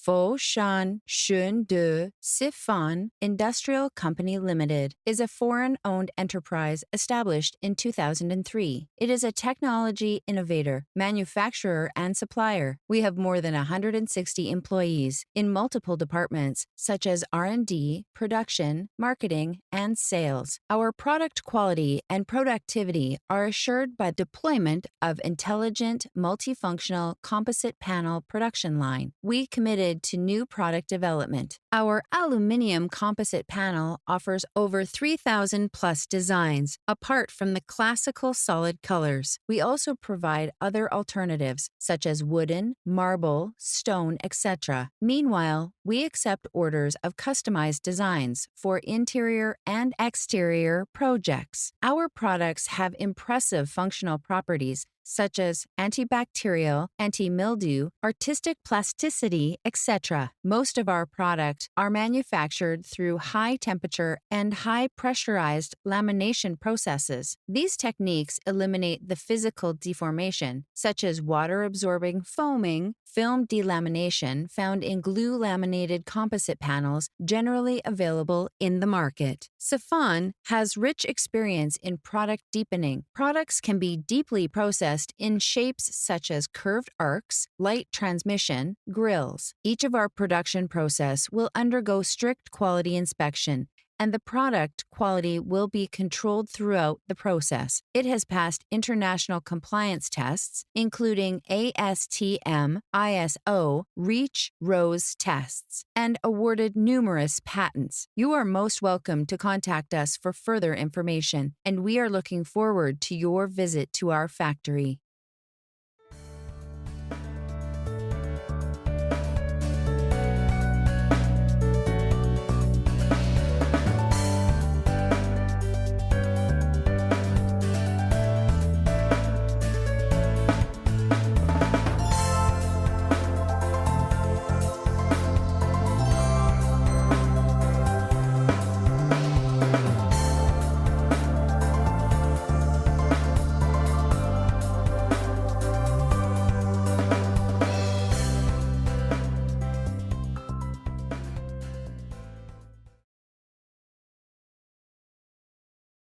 Fo Shan Shun De Sifan Industrial Company Limited is a foreign-owned enterprise established in 2003. It is a technology innovator, manufacturer, and supplier. We have more than 160 employees in multiple departments such as R&D, production, marketing, and sales. Our product quality and productivity are assured by deployment of intelligent, multifunctional composite panel production line. We committed to new product development. Our aluminum composite panel offers over 3,000 plus designs, apart from the classical solid colors. We also provide other alternatives, such as wooden, marble, stone, etc. Meanwhile, we accept orders of customized designs for interior and exterior projects. Our products have impressive functional properties such as antibacterial, anti-mildew, artistic plasticity, etc. Most of our products are manufactured through high temperature and high pressurized lamination processes. These techniques eliminate the physical deformation, such as water-absorbing foaming, film delamination found in glue-laminated composite panels generally available in the market. Sifan has rich experience in product deepening. Products can be deeply processed in shapes such as curved arcs, light transmission, grills. Each of our production process will undergo strict quality inspection, and the product quality will be controlled throughout the process. It has passed international compliance tests, including ASTM, ISO, REACH, ROSE tests, and awarded numerous patents. You are most welcome to contact us for further information, and we are looking forward to your visit to our factory.